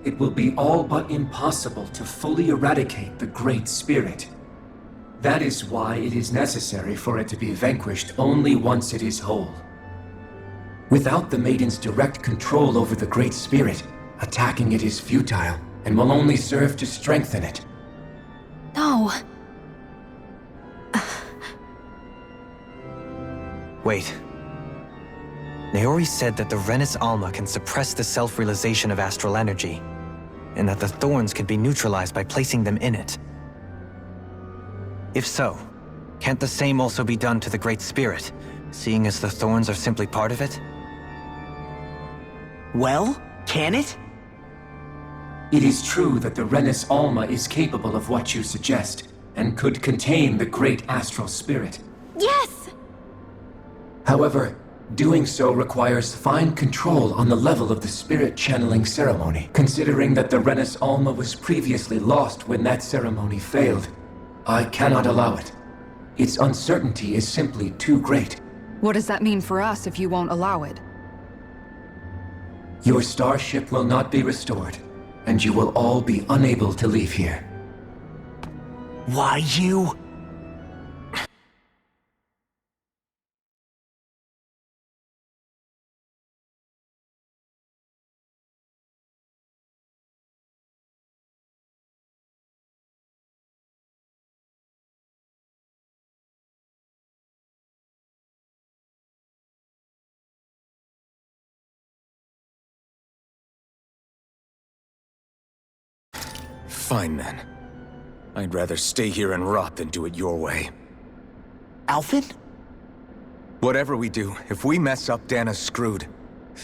it will be all but impossible to fully eradicate the Great Spirit. That is why it is necessary for it to be vanquished only once it is whole. Without the Maiden's direct control over the Great Spirit, attacking it is futile and will only serve to strengthen it. No. Wait. Naori said that the Renis Alma can suppress the self-realization of astral energy, and that the thorns can be neutralized by placing them in it. If so, can't the same also be done to the Great Spirit, seeing as the thorns are simply part of it? Well, can it? It is true that the Renis Alma is capable of what you suggest, and could contain the Great Astral Spirit. Yes! However, doing so requires fine control on the level of the spirit channeling ceremony, considering that the Renis Alma was previously lost when that ceremony failed. I cannot allow it. Its uncertainty is simply too great. What does that mean for us if you won't allow it? Your starship will not be restored, and you will all be unable to leave here. Why you? Fine then. I'd rather stay here and rot than do it your way. Alphen? Whatever we do, if we mess up, Dana's screwed.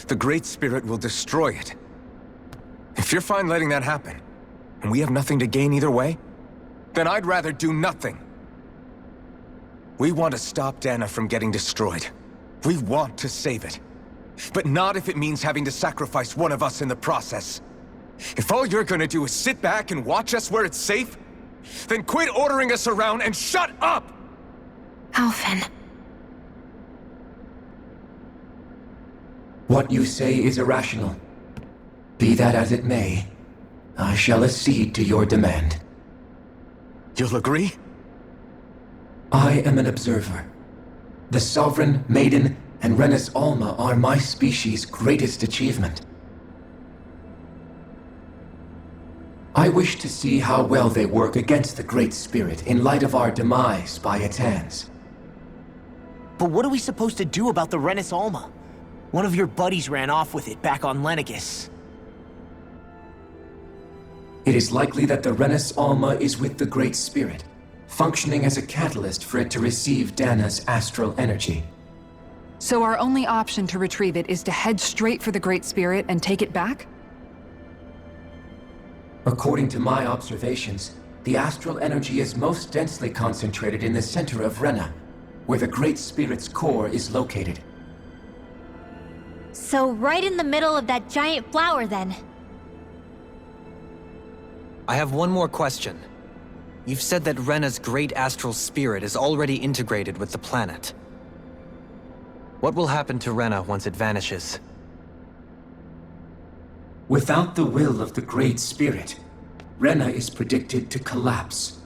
The Great Spirit will destroy it. If you're fine letting that happen, and we have nothing to gain either way, then I'd rather do nothing. We want to stop Dana from getting destroyed. We want to save it. But not if it means having to sacrifice one of us in the process. If all you're gonna do is sit back and watch us where it's safe, then quit ordering us around and shut up! Alphen. What you say is irrational. Be that as it may, I shall accede to your demand. You'll agree? I am an observer. The Sovereign, Maiden, and Renis Alma are my species' greatest achievement. I wish to see how well they work against the Great Spirit in light of our demise by its hands. But what are we supposed to do about the Renis Alma? One of your buddies ran off with it back on Lenegis. It is likely that the Renis Alma is with the Great Spirit, functioning as a catalyst for it to receive Dana's astral energy. So our only option to retrieve it is to head straight for the Great Spirit and take it back? According to my observations, the astral energy is most densely concentrated in the center of Rena, where the Great Spirit's core is located. So right in the middle of that giant flower, then. I have one more question. You've said that Rena's great astral spirit is already integrated with the planet. What will happen to Rena once it vanishes? Without the will of the Great Spirit, Rena is predicted to collapse.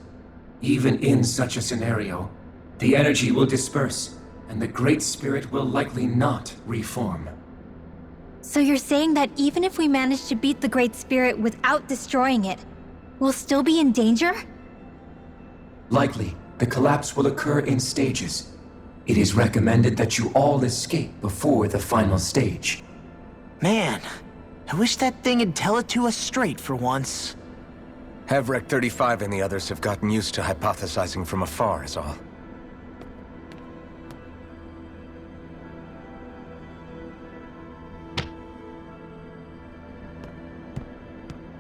Even in such a scenario, the energy will disperse, and the Great Spirit will likely not reform. So you're saying that even if we manage to beat the Great Spirit without destroying it, we'll still be in danger? Likely, the collapse will occur in stages. It is recommended that you all escape before the final stage. Man, I wish that thing would tell it to us straight for once. Hevrek 35 and the others have gotten used to hypothesizing from afar is all.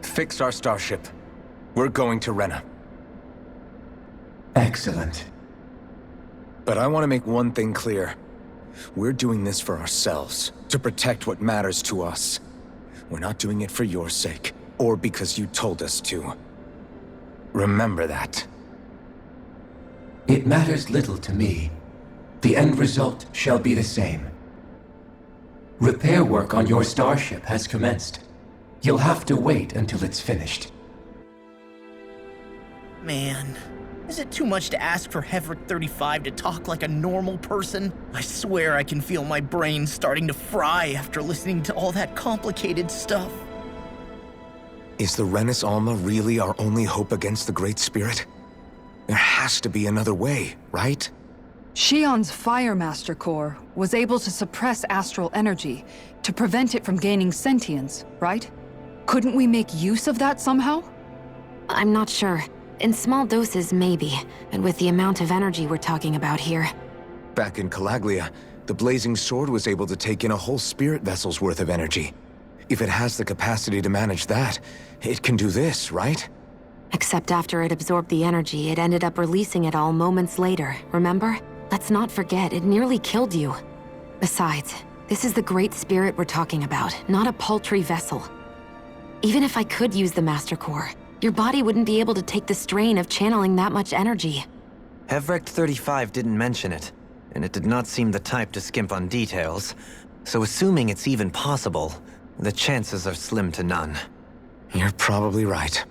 Fix our starship. We're going to Rena. Excellent. But I want to make one thing clear. We're doing this for ourselves, to protect what matters to us. We're not doing it for your sake, or because you told us to. Remember that. It matters little to me. The end result shall be the same. Repair work on your starship has commenced. You'll have to wait until it's finished. Man, is it too much to ask for Hevric 35 to talk like a normal person? I swear I can feel my brain starting to fry after listening to all that complicated stuff. Is the Renis Alma really our only hope against the Great Spirit? There has to be another way, right? Shion's Fire Master Core was able to suppress astral energy to prevent it from gaining sentience, right? Couldn't we make use of that somehow? I'm not sure. In small doses, maybe, and with the amount of energy we're talking about here. Back in Calaglia, the Blazing Sword was able to take in a whole spirit vessel's worth of energy. If it has the capacity to manage that, it can do this, right? Except after it absorbed the energy, it ended up releasing it all moments later, remember? Let's not forget, it nearly killed you. Besides, this is the Great Spirit we're talking about, not a paltry vessel. Even if I could use the Master Core, your body wouldn't be able to take the strain of channeling that much energy. Hevrecht 35 didn't mention it, and it did not seem the type to skimp on details. So assuming it's even possible, the chances are slim to none. You're probably right.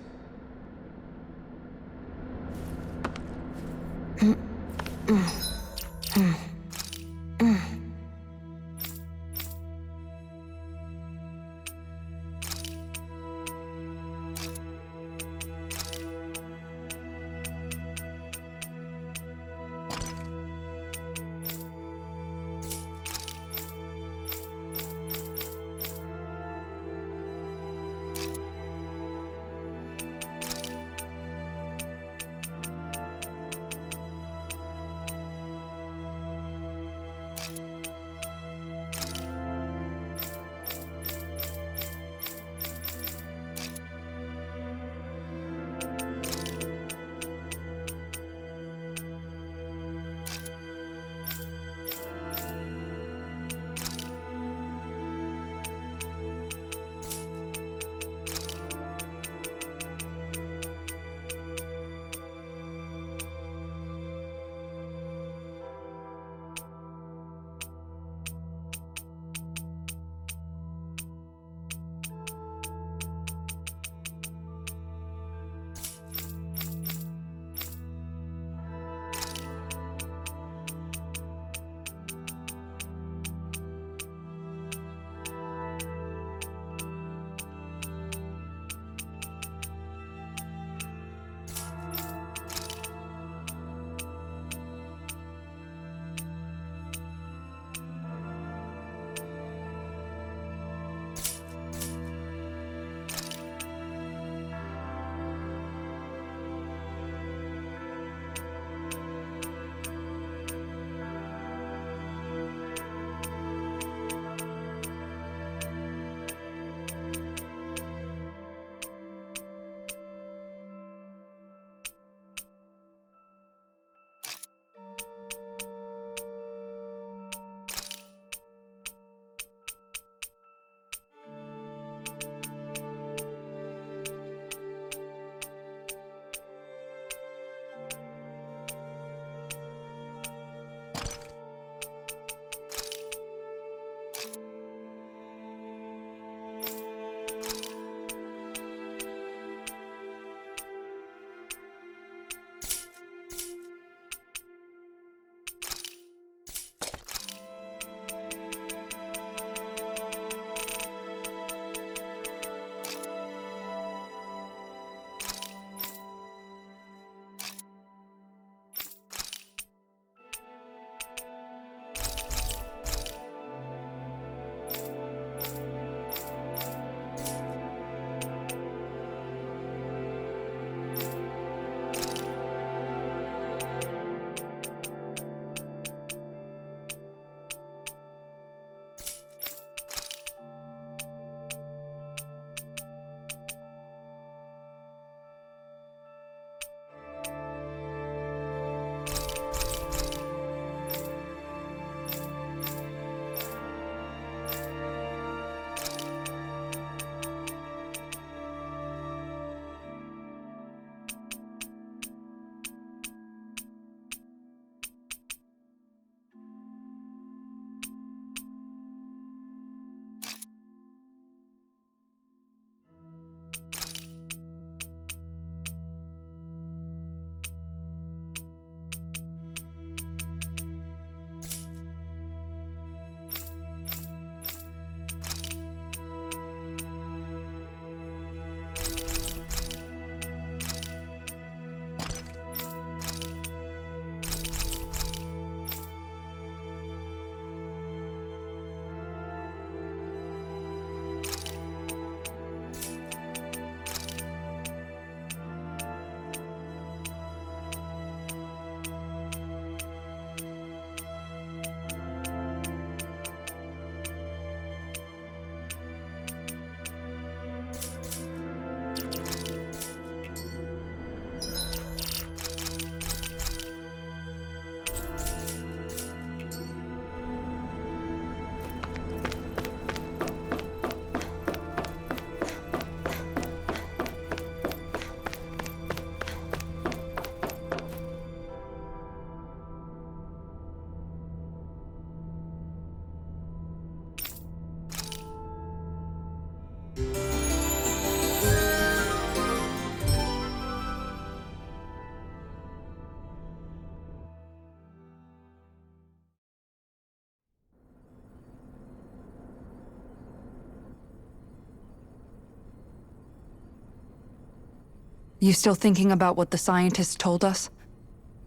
You still thinking about what the scientists told us?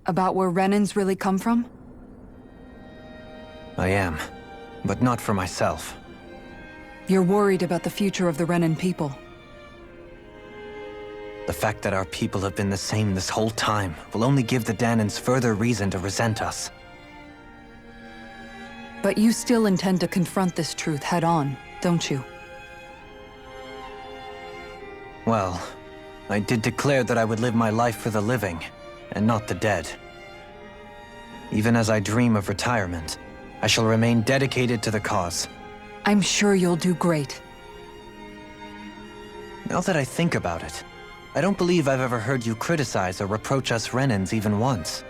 About where Renans really come from? I am, but not for myself. You're worried about the future of the Renan people. The fact that our people have been the same this whole time will only give the Dahnans further reason to resent us. But you still intend to confront this truth head-on, don't you? Well, I did declare that I would live my life for the living, and not the dead. Even as I dream of retirement, I shall remain dedicated to the cause. I'm sure you'll do great. Now that I think about it, I don't believe I've ever heard you criticize or reproach us Renans even once.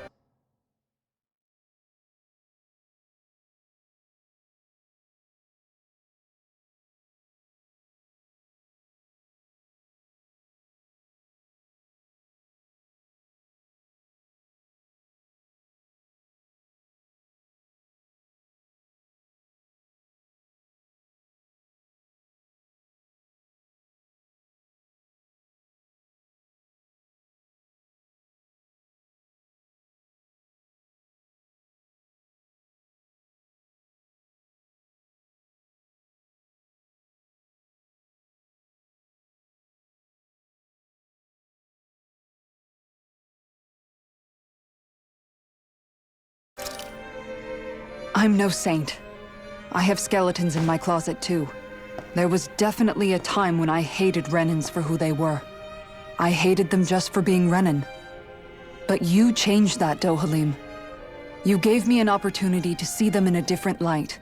I'm no saint. I have skeletons in my closet too. There was definitely a time when I hated Renans for who they were. I hated them just for being Renan. But you changed that, Dohalim. You gave me an opportunity to see them in a different light.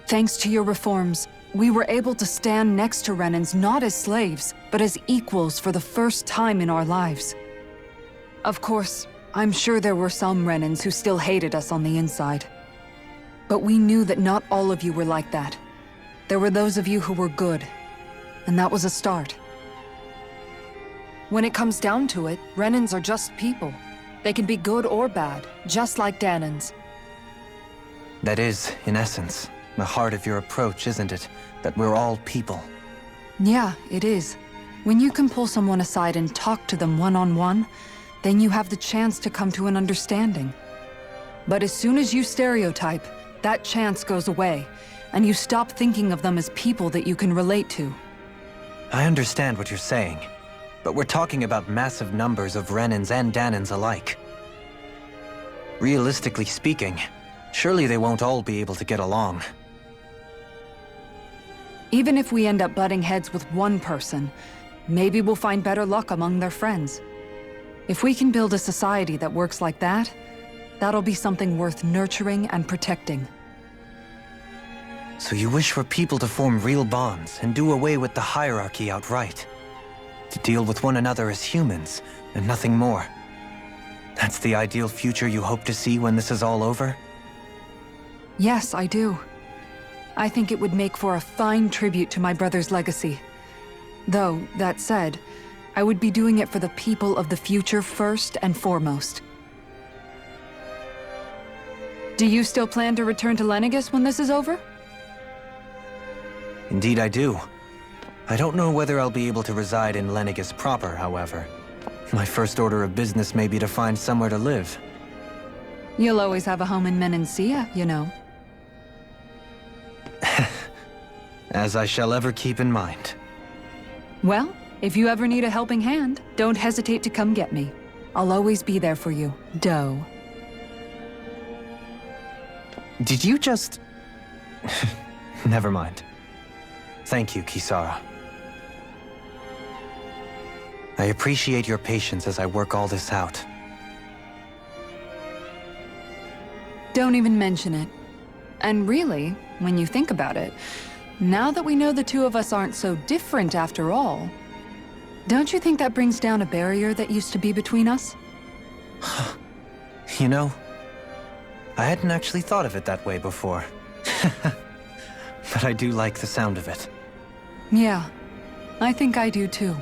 Thanks to your reforms, we were able to stand next to Renans not as slaves, but as equals for the first time in our lives. Of course, I'm sure there were some Renans who still hated us on the inside. But we knew that not all of you were like that. There were those of you who were good, and that was a start. When it comes down to it, Renans are just people. They can be good or bad, just like Dahnans. That is, in essence, the heart of your approach, isn't it? That we're all people. Yeah, it is. When you can pull someone aside and talk to them one-on-one, then you have the chance to come to an understanding. But as soon as you stereotype, that chance goes away, and you stop thinking of them as people that you can relate to. I understand what you're saying, but we're talking about massive numbers of Renans and Dahnans alike. Realistically speaking, surely they won't all be able to get along. Even if we end up butting heads with one person, maybe we'll find better luck among their friends. If we can build a society that works like that, that'll be something worth nurturing and protecting. So you wish for people to form real bonds and do away with the hierarchy outright? To deal with one another as humans, and nothing more? That's the ideal future you hope to see when this is all over? Yes, I do. I think it would make for a fine tribute to my brother's legacy. Though, that said, I would be doing it for the people of the future first and foremost. Do you still plan to return to Lenegis when this is over? Indeed I do. I don't know whether I'll be able to reside in Lenegis proper, however. My first order of business may be to find somewhere to live. You'll always have a home in Menancia, you know. As I shall ever keep in mind. Well, if you ever need a helping hand, don't hesitate to come get me. I'll always be there for you, Doe. Did you just... Never mind. Thank you, Kisara. I appreciate your patience as I work all this out. Don't even mention it. And really, when you think about it, now that we know the two of us aren't so different after all, don't you think that brings down a barrier that used to be between us? You know, I hadn't actually thought of it that way before. But I do like the sound of it. Yeah, I think I do too.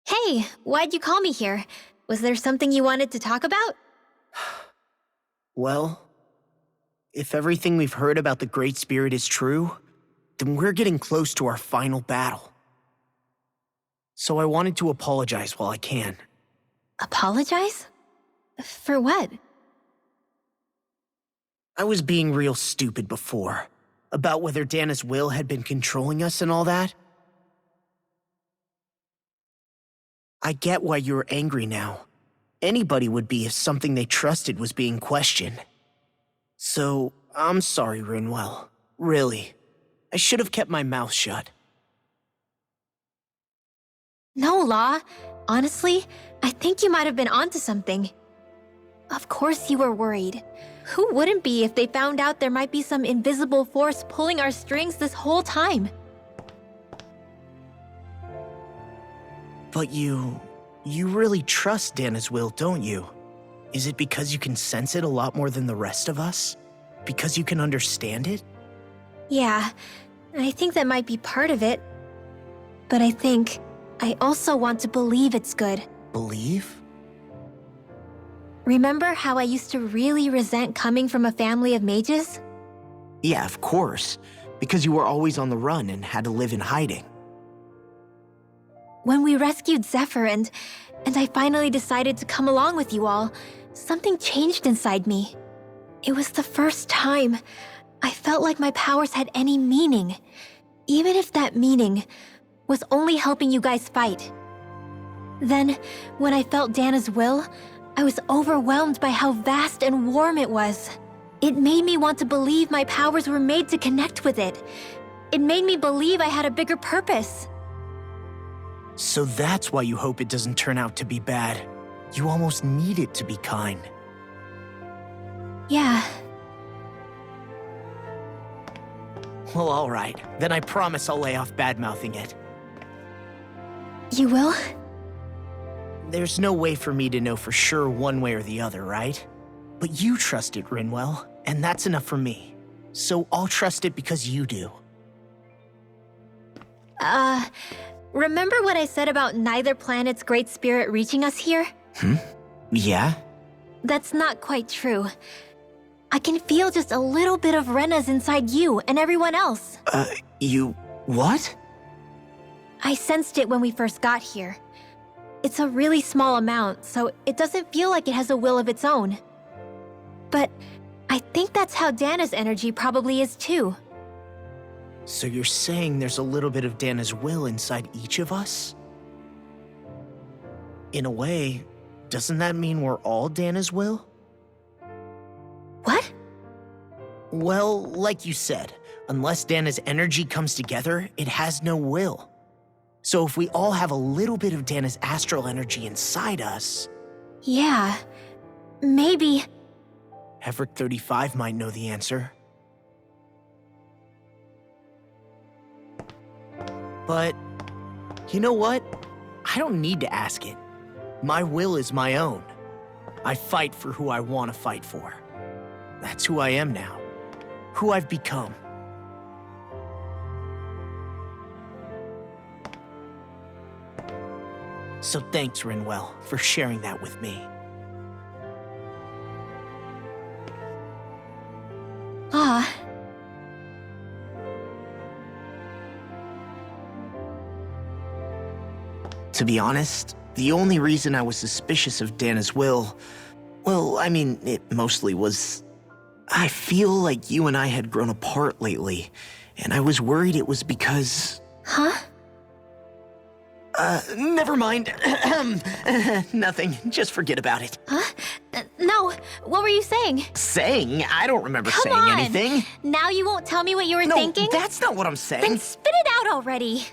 Hey, Hey, why'd you call me here? Was there something you wanted to talk about? Well, if everything we've heard about the Great Spirit is true, then we're getting close to our final battle. So I wanted to apologize while I can. Apologize? For what? I was being real stupid before, about whether Dana's will had been controlling us and all that. I get why you're angry now. Anybody would be if something they trusted was being questioned. So, I'm sorry, Rinwell. Really. I should have kept my mouth shut. No, Law. Honestly, I think you might have been onto something. Of course you were worried. Who wouldn't be if they found out there might be some invisible force pulling our strings this whole time? But you really trust Dana's will, don't you? Is it because you can sense it a lot more than the rest of us? Because you can understand it? Yeah, I think that might be part of it. But I also want to believe it's good. Believe? Remember how I used to really resent coming from a family of mages? Yeah, of course. Because you were always on the run and had to live in hiding. When we rescued Zephyr and I finally decided to come along with you all, something changed inside me. It was the first time I felt like my powers had any meaning, even if that meaning was only helping you guys fight. Then, when I felt Dana's will, I was overwhelmed by how vast and warm it was. It made me want to believe my powers were made to connect with it. It made me believe I had a bigger purpose. So that's why you hope it doesn't turn out to be bad. You almost need it to be kind. Yeah. Well, alright. Then I promise I'll lay off bad-mouthing it. You will? There's no way for me to know for sure one way or the other, right? But you trust it, Rinwell, and that's enough for me. So I'll trust it because you do. Remember what I said about neither planet's great spirit reaching us here? Yeah? That's not quite true. I can feel just a little bit of Rena's inside you and everyone else. You... what? I sensed it when we first got here. It's a really small amount, so it doesn't feel like it has a will of its own. But I think that's how Dana's energy probably is too. So you're saying there's a little bit of Dana's will inside each of us? In a way, doesn't that mean we're all Dana's will? What? Well, like you said, unless Dana's energy comes together, it has no will. So if we all have a little bit of Dana's astral energy inside us... Yeah, maybe... Heverick 35 might know the answer. But, you know what? I don't need to ask it. My will is my own. I fight for who I want to fight for. That's who I am now. Who I've become. So thanks, Rinwell, for sharing that with me. Ah. To be honest, the only reason I was suspicious of Dana's will, well, I mean, it mostly was... I feel like you and I had grown apart lately, and I was worried it was because... Huh? Never mind. Nothing. Just forget about it. Huh? No, what were you saying? Saying? I don't remember Come saying on. anything. Now you won't tell me what you were No, thinking? that's not what I'm saying. Then spit it out already.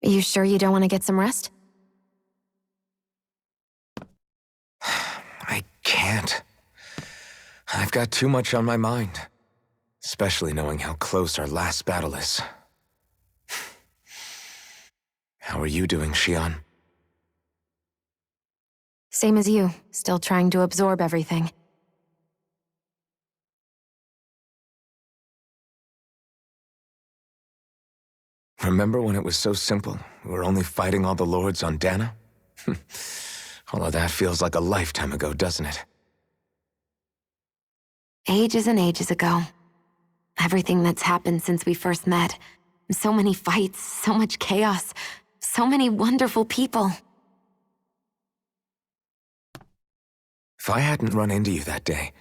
You sure you don't want to get some rest? I can't. I've got too much on my mind. Especially knowing how close our last battle is. How are you doing, Xion? Same as you, still trying to absorb everything. Remember when it was so simple? We were only fighting all the lords on Dana? All of that feels like a lifetime ago, doesn't it? Ages and ages ago. Everything that's happened since we first met. So many fights, so much chaos, so many wonderful people. If I hadn't run into you that day,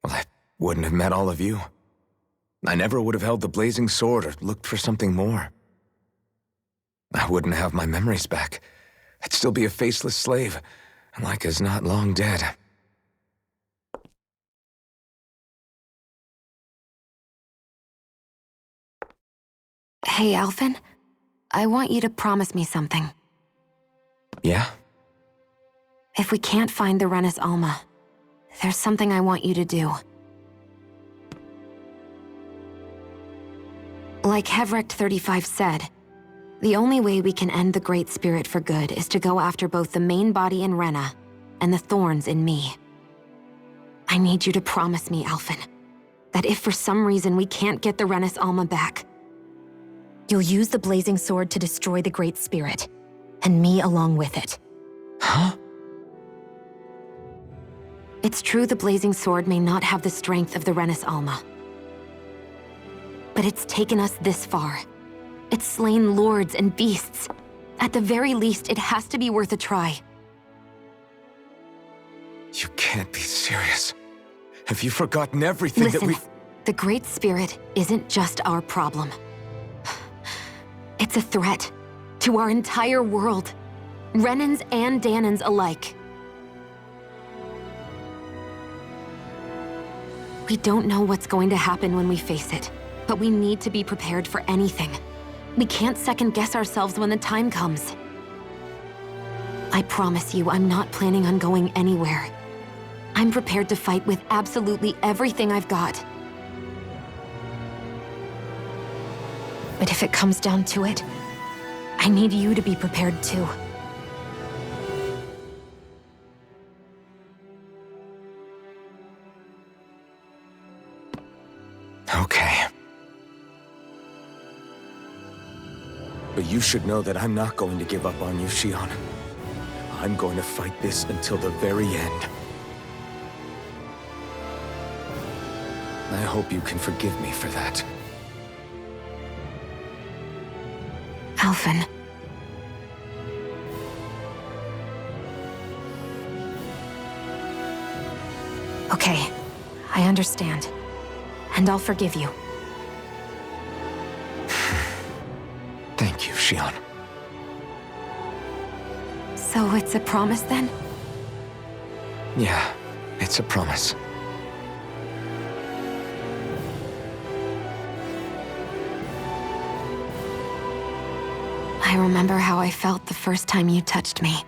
well, I wouldn't have met all of you. I never would have held the blazing sword or looked for something more. I wouldn't have my memories back. I'd still be a faceless slave, like as not long dead. Hey, Alphen. I want you to promise me something. Yeah? If we can't find the Renis Alma, there's something I want you to do. Like Hevrecht 35 said, the only way we can end the Great Spirit for good is to go after both the main body in Rena and the thorns in me. I need you to promise me, Alphen, that if for some reason we can't get the Renis Alma back, you'll use the Blazing Sword to destroy the Great Spirit, and me along with it. Huh? It's true the Blazing Sword may not have the strength of the Renis Alma. But it's taken us this far. It's slain lords and beasts. At the very least, it has to be worth a try. You can't be serious. Have you forgotten everything Listen, that we... the Great Spirit isn't just our problem. It's a threat to our entire world. Renans and Danans alike. We don't know what's going to happen when we face it, but we need to be prepared for anything. We can't second-guess ourselves when the time comes. I promise you, I'm not planning on going anywhere. I'm prepared to fight with absolutely everything I've got. But if it comes down to it, I need you to be prepared too. Okay. But you should know that I'm not going to give up on you, Xion. I'm going to fight this until the very end. I hope you can forgive me for that. Alphen. Okay, I understand. And I'll forgive you. Thank you, Xion. So it's a promise then? Yeah, it's a promise. I remember how I felt the first time you touched me.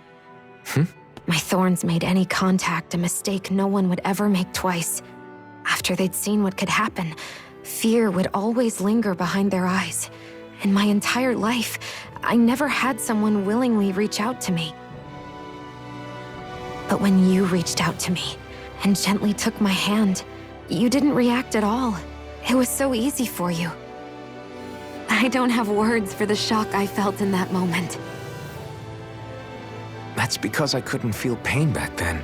My thorns made any contact a mistake no one would ever make twice. After they'd seen what could happen, fear would always linger behind their eyes. In my entire life, I never had someone willingly reach out to me. But when you reached out to me and gently took my hand, you didn't react at all. It was so easy for you. I don't have words for the shock I felt in that moment. That's because I couldn't feel pain back then.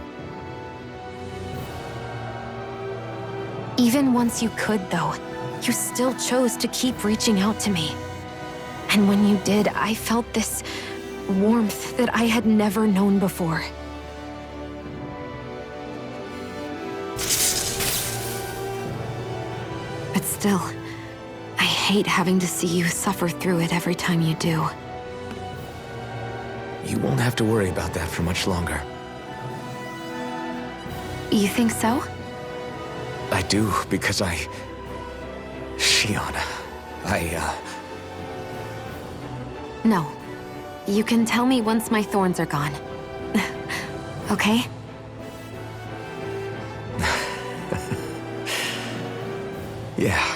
Even once you could, though, you still chose to keep reaching out to me. And when you did, I felt this warmth that I had never known before. But still, I hate having to see you suffer through it every time you do. You won't have to worry about that for much longer. You think so? I do, because Xion, No. You can tell me once my thorns are gone. Okay? Yeah,